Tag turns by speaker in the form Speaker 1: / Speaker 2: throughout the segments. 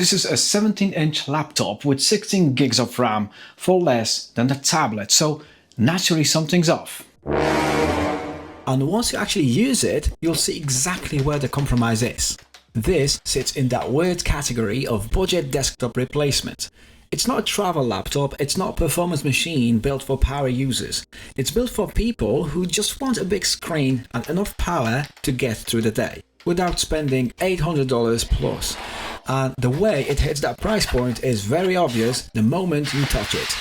Speaker 1: This is a 17-inch laptop with 16 gigs of RAM for less than the tablet, so naturally something's off.
Speaker 2: And once you actually use it, you'll see exactly where the compromise is. This sits in that weird category of budget desktop replacement. It's not a travel laptop, it's not a performance machine built for power users. It's built for people who just want a big screen and enough power to get through the day, without spending $800 plus. And the way it hits that price point is very obvious the moment you touch it.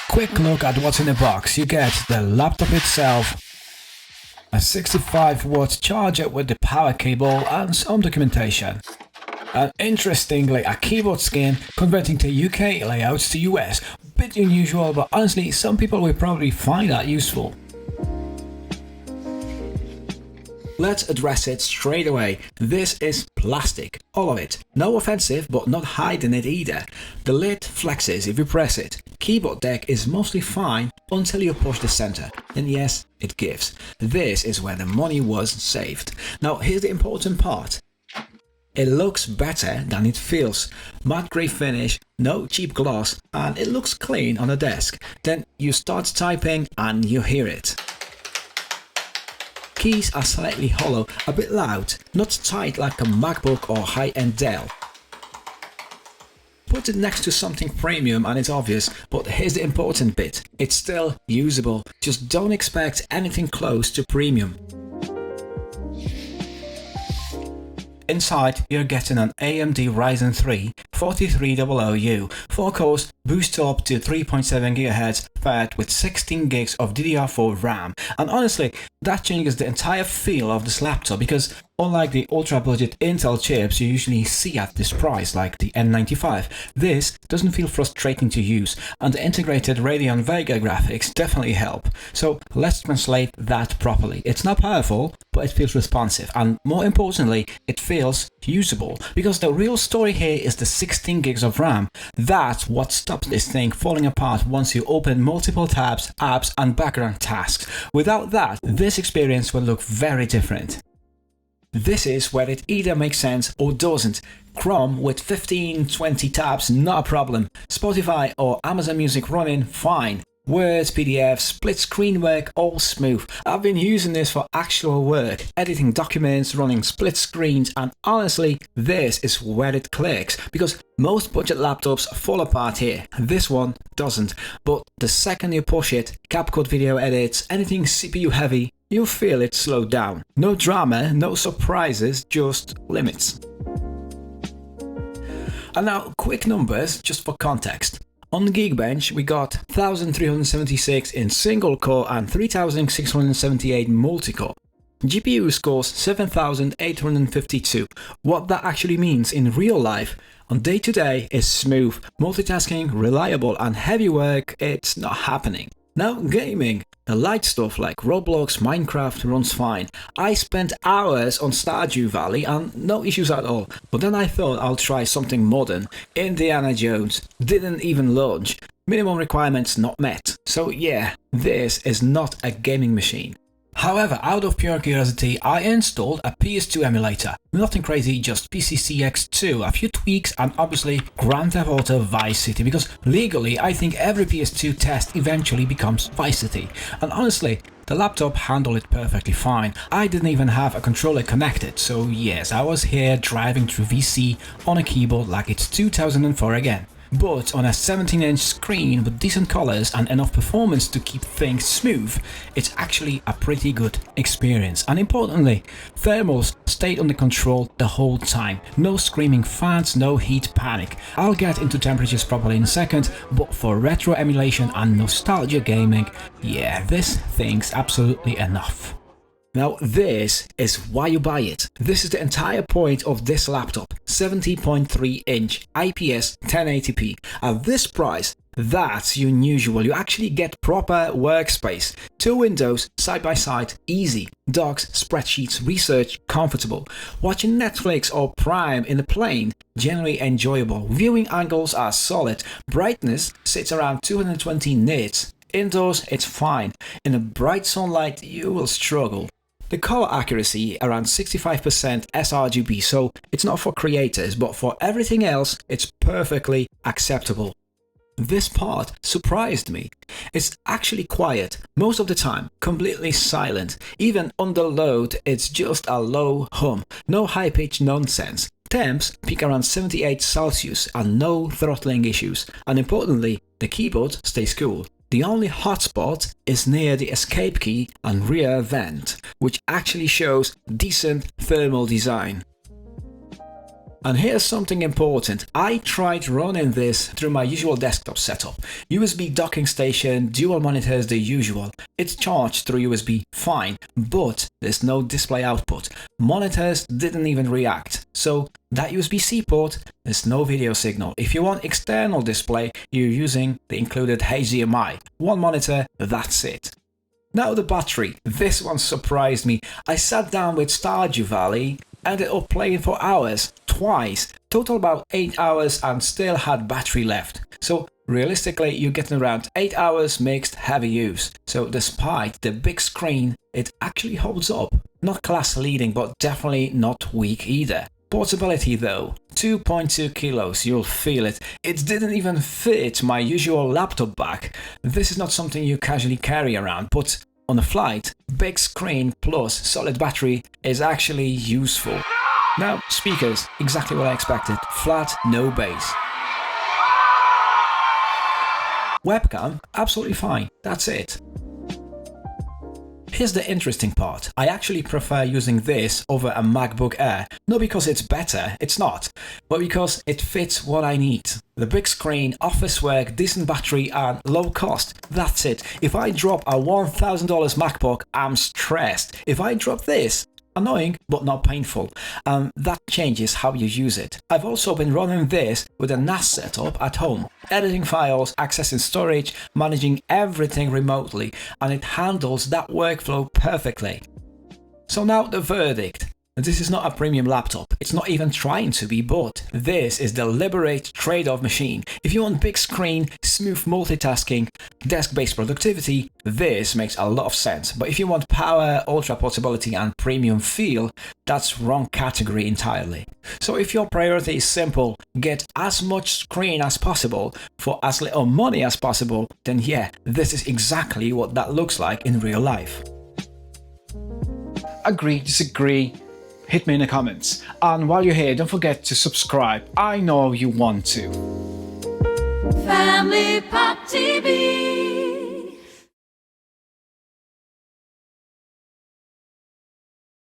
Speaker 2: Quick look at what's in the box. You get the laptop itself, a 65-watt charger with the power cable and some documentation. And interestingly, a keyboard skin converting to UK layouts to US. Bit unusual, but honestly some people will probably find that useful. Let's address it straight away. This is plastic, all of it. No offensive, but not hiding it either. The lid flexes if you press it. Keyboard deck is mostly fine until you push the center. And yes, it gives. This is where the money was saved. Now here's the important part. It looks better than it feels. Matte grey finish, no cheap gloss, and it looks clean on the desk. Then you start typing and you hear it. Keys are slightly hollow, a bit loud, not tight like a MacBook or high-end Dell. Put it next to something premium and it's obvious, but here's the important bit. It's still usable, just don't expect anything close to premium. Inside, you're getting an AMD Ryzen 3 4300U, 4-cores, boost up to 3.7 GHz, paired with 16 gigs of DDR4 RAM. And honestly, that changes the entire feel of this laptop because unlike the ultra-budget Intel chips you usually see at this price, like the N95, this doesn't feel frustrating to use, and the integrated Radeon Vega graphics definitely help. So let's translate that properly. It's not powerful, but it feels responsive, and more importantly, it feels usable, because the real story here is the 16 gigs of RAM. That's what stops this thing falling apart once you open multiple tabs, apps, and background tasks. Without that, this experience will look very different. This is where it either makes sense or doesn't. Chrome with 15-20 tabs, not a problem. Spotify or Amazon Music running, fine. Word, PDF, split screen work, all smooth. I've been using this for actual work, editing documents, running split screens, and honestly, this is where it clicks, because most budget laptops fall apart here. This one doesn't, but the second you push it, CapCut video edits, anything CPU heavy, you feel it slow down. No drama, no surprises, just limits. And now, quick numbers just for context. On Geekbench, we got 1376 in single core and 3678 multi-core. GPU scores 7852. What that actually means in real life on day-to-day is smooth, multitasking, reliable, and heavy work, it's not happening. Now gaming, the light stuff like Roblox, Minecraft runs fine. I spent hours on Stardew Valley and no issues at all, but then I thought I'll try something modern. Indiana Jones didn't even launch, minimum requirements not met. So yeah, this is not a gaming machine. However, out of pure curiosity, I installed a PS2 emulator. Nothing crazy, just PCCX2, a few tweaks, and obviously Grand Theft Auto Vice City, because legally I think every PS2 test eventually becomes Vice City. And honestly, the laptop handled it perfectly fine. I didn't even have a controller connected, so yes, I was here driving through VC on a keyboard like it's 2004 again. But on a 17-inch screen with decent colors and enough performance to keep things smooth, it's actually a pretty good experience. And importantly, thermals stayed under control the whole time. No screaming fans, no heat panic. I'll get into temperatures properly in a second, but for retro emulation and nostalgia gaming, yeah, this thing's absolutely enough. Now this is why you buy it. This is the entire point of this laptop. 70.3-inch IPS 1080p. At this price, that's unusual. You actually get proper workspace. 2 windows side by side, easy. Docs, spreadsheets, research, comfortable. Watching Netflix or Prime in the plane, generally enjoyable. Viewing angles are solid. Brightness sits around 220 nits. Indoors, it's fine. In the bright sunlight, you will struggle. The color accuracy around 65% sRGB, so it's not for creators, but for everything else, it's perfectly acceptable. This part surprised me. It's actually quiet most of the time, completely silent. Even under load, it's just a low hum, no high-pitched nonsense. Temps peak around 78 Celsius and no throttling issues. And importantly, the keyboard stays cool. The only hotspot is near the escape key and rear vent, which actually shows decent thermal design. And here's something important. I tried running this through my usual desktop setup. USB docking station, dual monitors, the usual. It's charged through USB, fine, but there's no display output. Monitors didn't even react. So that USB-C port, there's no video signal. If you want external display, you're using the included HDMI. One monitor, that's it. Now the battery. This one surprised me. I sat down with Stardew Valley, ended up playing for hours, twice, total about 8 hours and still had battery left. So realistically, you're getting around 8 hours mixed heavy use. So despite the big screen, it actually holds up. Not class leading, but definitely not weak either. Portability though, 2.2 kilos, you'll feel it. It didn't even fit my usual laptop bag. This is not something you casually carry around, but on a flight, big screen plus solid battery is actually useful. Now, speakers, exactly what I expected. Flat, no bass. Webcam, absolutely fine. That's it. Here's the interesting part. I actually prefer using this over a MacBook Air. Not because it's better, it's not, but because it fits what I need. The big screen, office work, decent battery and low cost. That's it. If I drop a $1,000 MacBook, I'm stressed. If I drop this, annoying but not painful, and that changes how you use it. I've also been running this with a NAS setup at home, editing files, accessing storage, managing everything remotely, and it handles that workflow perfectly. So now the verdict. This is not a premium laptop, it's not even trying to be, but this is the deliberate trade-off machine. If you want big screen, smooth multitasking, desk-based productivity, this makes a lot of sense. But if you want power, ultra portability and premium feel, that's wrong category entirely. So if your priority is simple, get as much screen as possible for as little money as possible, then yeah, this is exactly what that looks like in real life.
Speaker 1: Agree, disagree? Hit me in the comments. And while you're here, don't forget to subscribe. I know you want to.
Speaker 3: Family Pop TV.